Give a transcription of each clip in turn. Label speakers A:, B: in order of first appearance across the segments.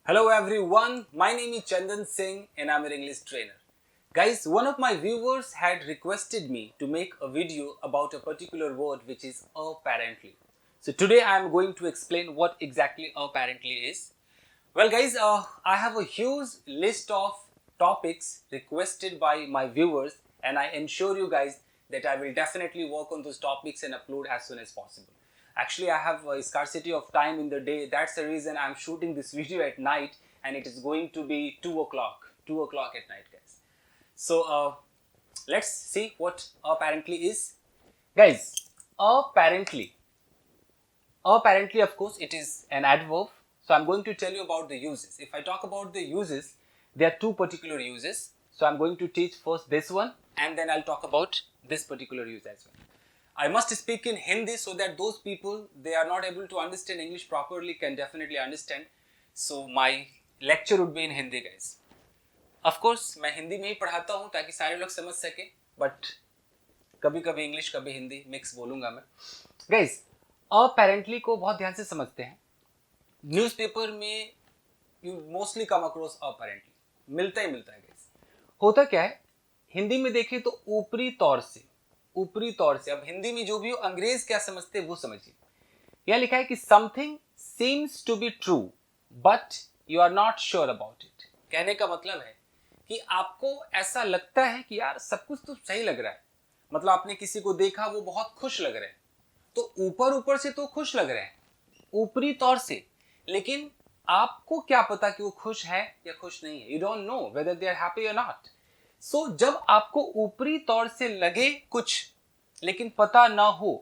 A: Hello everyone, my name is Chandan Singh and I'm an English trainer. Guys, one of my viewers had requested me to make a video about a particular word which is apparently. So today I am going to explain what exactly apparently is. Well guys, I have a huge list of topics requested by my viewers and I ensure you guys that I will definitely work on those topics and upload as soon as possible. Actually, I have a scarcity of time in the day. That's the reason I'm shooting this video at night and it is going to be 2 o'clock. 2 o'clock at night, guys. So, let's see what apparently is. Guys, apparently, of course, it is an adverb. So, I'm going to tell you about the uses. If I talk about the uses, there are two particular uses. So, I'm going to teach first this one and then I'll talk about this particular use as well. I must speak in Hindi so that those people they are not able to understand English properly can definitely understand. So my lecture would be in Hindi, guys. Of course, मैं हिंदी में ही पढ़ाता हूँ ताकि सारे लोग समझ सके. But कभी कभी इंग्लिश कभी हिंदी मिक्स बोलूँगा मैं. Guys, apparently को बहुत ध्यान से समझते हैं. न्यूज़पेपर में you mostly come across apparently. मिलता ही मिलता है guys. होता क्या है? हिंदी में देखें तो ऊपरी तौर से अब हिंदी में जो भी हो अंग्रेज क्या समझते हैं वो समझिए. यह लिखा है कि something seems to be true but you are not sure about it. कहने का मतलब है कि आपको ऐसा लगता है कि यार सब कुछ तो सही लग रहा है. मतलब आपने किसी को देखा वो बहुत खुश लग रहे हैं तो ऊपर से तो खुश लग रहे हैं ऊपरी तौर से, लेकिन आपको क्या पता कि वो खुश है या खुश नहीं है. You don't know whether they are happy और नॉट. सो जब आपको ऊपरी तौर से लगे कुछ लेकिन पता ना हो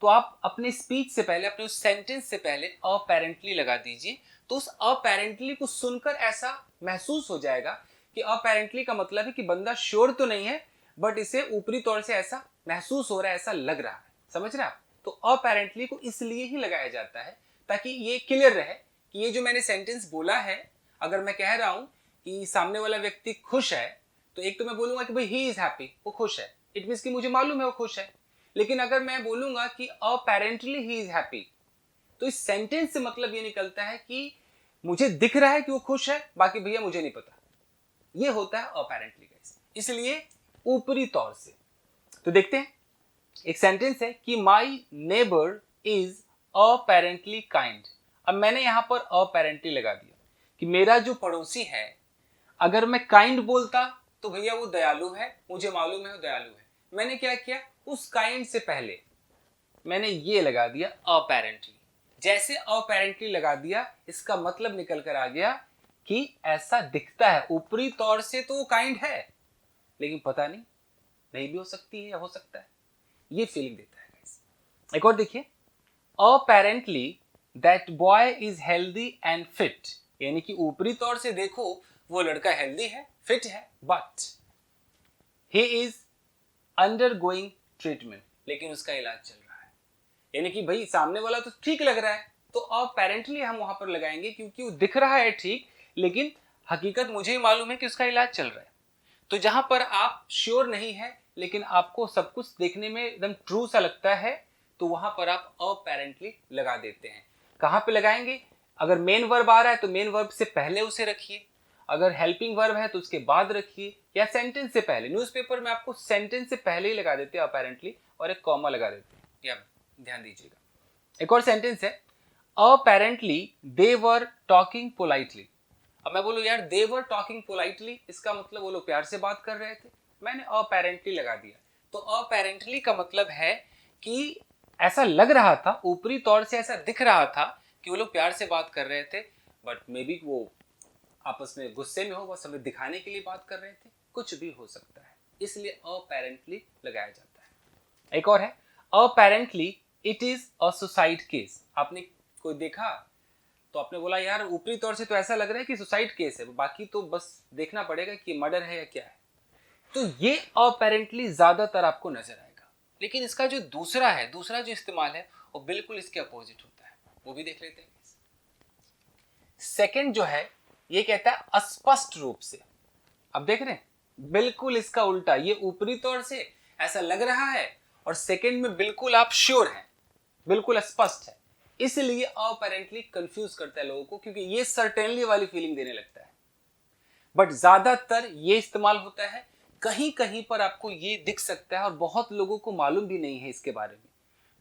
A: तो आप अपने स्पीच से पहले अपने उस सेंटेंस से पहले अपेरेंटली लगा दीजिए. तो उस अपेरेंटली को सुनकर ऐसा महसूस हो जाएगा कि अपेरेंटली का मतलब है कि बंदा श्योर तो नहीं है बट इसे ऊपरी तौर से ऐसा महसूस हो रहा है, ऐसा लग रहा है. समझ रहे हैं आप? तो अपेरेंटली को इसलिए ही लगाया जाता है ताकि ये क्लियर रहे कि ये जो मैंने सेंटेंस बोला है, अगर मैं कह रहा हूं कि सामने वाला व्यक्ति खुश है तो एक तो मैं बोलूंगा कि भाई ही इज हैप्पी, वो खुश है. इट मीन्स कि मुझे मालूम है वो खुश है. लेकिन अगर मैं बोलूंगा कि अपेरेंटली ही इज हैप्पी तो इस सेंटेंस से मतलब ये निकलता है कि मुझे दिख रहा है कि वो खुश है, बाकी भैया मुझे नहीं पता. ये होता है अपेरेंटली गाइस, इसलिए ऊपरी तौर से. तो देखते हैं एक सेंटेंस है कि my neighbour is apparently kind. अब मैंने यहां पर अपेरेंटली लगा दिया कि मेरा जो पड़ोसी है, अगर मैं काइंड बोलता तो भैया वो दयालु है, मुझे मालूम है वो दयालु है. मैंने क्या किया, उस काइंड से पहले मैंने ये लगा दिया अपेरेंटली. जैसे अपेरेंटली लगा दिया इसका मतलब निकल कर आ गया कि ऐसा दिखता है ऊपरी तौर से तो वो काइंड है लेकिन पता नहीं भी हो सकती है या हो सकता है. ये फीलिंग देता है गाइस. एक और देखिए, apparently that boy is healthy and fit. यानी कि ऊपरी तौर से देखो वो लड़का हेल्दी है, फिट है, but he is undergoing treatment. लेकिन उसका इलाज चल रहा है. यानी कि भाई सामने वाला तो ठीक लग रहा है तो अपेरेंटली हम वहां पर लगाएंगे क्योंकि वो दिख रहा है ठीक, लेकिन हकीकत मुझे ही मालूम है कि उसका इलाज चल रहा है. तो जहां पर आप श्योर नहीं है लेकिन आपको सब कुछ देखने में एकदम ट्रू सा लगता है तो वहां पर आप अपेरेंटली लगा देते हैं. कहां पे लगाएंगे? अगर मेन वर्ब आ रहा है तो मेन वर्ब से पहले उसे रखिए, अगर हेल्पिंग वर्ब है तो उसके बाद रखिए, या सेंटेंस से पहले. न्यूज़पेपर में आपको सेंटेंस से पहले ही लगा देते हैं अपेरेंटली और एक कॉमा लगा देते हैं, या ध्यान दीजिएगा. एक और सेंटेंस है apparently they were talking politely. अब मैं बोलूं यार दे वर टॉकिंग पोलाइटली, इसका मतलब वो लोग प्यार से बात कर रहे थे. मैंने अपेरेंटली लगा दिया. तो अपेरेंटली का मतलब है कि ऐसा लग रहा था, ऊपरी तौर से ऐसा दिख रहा था कि वो लोग प्यार से बात कर रहे थे बट मे बी वो आपस में गुस्से में हो, बस हमें दिखाने के लिए बात कर रहे थे. कुछ भी हो सकता है, इसलिए अपेरेंटली लगाया जाता है. एक और है apparently it is a suicide case. आपने कोई देखा तो आपने बोला यार ऊपरी तौर से तो ऐसा लग रहा है कि सुसाइड केस है, बाकी तो बस देखना पड़ेगा कि मर्डर है या क्या है. तो ये अपेरेंटली ज्यादातर आपको नजर आएगा. लेकिन इसका जो दूसरा जो इस्तेमाल है वो बिल्कुल इसके अपोजिट होता है. वो भी देख लेते हैं. सेकंड जो है ये कहता है अस्पष्ट रूप से. अब देख रहे हैं बिल्कुल इसका उल्टा. ये ऊपरी तौर से ऐसा लग रहा है और सेकंड में बिल्कुल आप श्योर हैं, बिल्कुल स्पष्ट है. इसलिए अपेरेंटली कंफ्यूज करता है लोगों को, क्योंकि ये सर्टेनली वाली फीलिंग देने लगता है। बट ज्यादातर ये इस्तेमाल होता है, कहीं कहीं पर आपको ये दिख सकता है और बहुत लोगों को मालूम भी नहीं है इसके बारे में,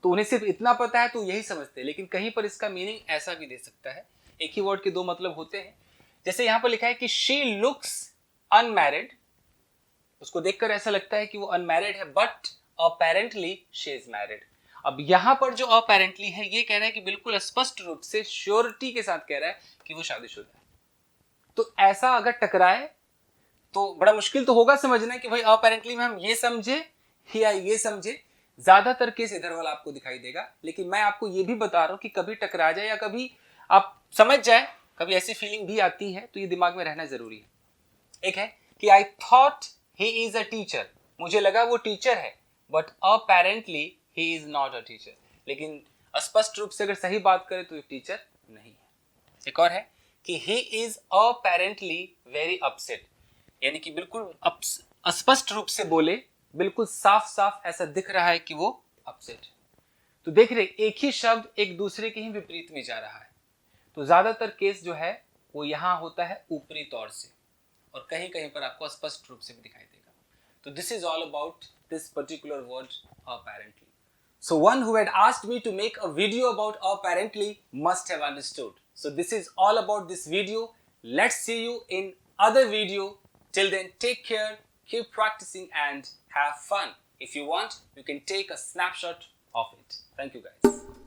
A: तो उन्हें सिर्फ इतना पता है तो यही समझते हैं, लेकिन कहीं पर इसका मीनिंग ऐसा भी दे सकता है। एक ही वर्ड के दो मतलब होते हैं। जैसे यहां पर लिखा है कि शी लुक्स अनमैरिड, उसको देखकर ऐसा लगता है कि वो अनमैरिड है, but apparently she is married. अब यहां पर जो अपेरेंटली है ये कह रहा है कि बिल्कुल स्पष्ट रूप से श्योरिटी के साथ कह रहा है कि वो शादीशुदा है। तो ऐसा अगर टकराए तो बड़ा मुश्किल तो होगा समझना कि भाई अपेरेंटली में हम ये समझे या ये समझे। ज्यादातर केस इधर वाला आपको दिखाई देगा, लेकिन मैं आपको ये भी बता रहा हूं कि कभी टकरा जाए या कभी आप समझ जाए, कभी ऐसी फीलिंग भी आती है, तो ये दिमाग में रहना जरूरी है। एक है कि I thought he is a teacher, मुझे लगा वो टीचर है, but apparently he is not a teacher. लेकिन स्पष्ट रूप से अगर सही बात करें तो ये टीचर नहीं है। एक और है कि he is apparently very upset, यानी कि बिल्कुल स्पष्ट रूप से बोले, बिल्कुल साफ साफ ऐसा दिख रहा है कि वो अपसेट है। तो देख रहे एक ही शब्द एक दूसरे के ही विपरीत में जा रहा है। तो ज्यादातर केस जो है वो यहां होता है ऊपरी तौर से, और कहीं कहीं पर आपको स्पष्ट रूप से भी दिखाई देगा। तो this is all about this particular word apparently. So one who had asked me to make a video about apparently must have understood. So this is all about this video. Let's see you in other video. Till then, take care, keep practicing and have fun. If you want, you can take a snapshot of it. Thank you guys.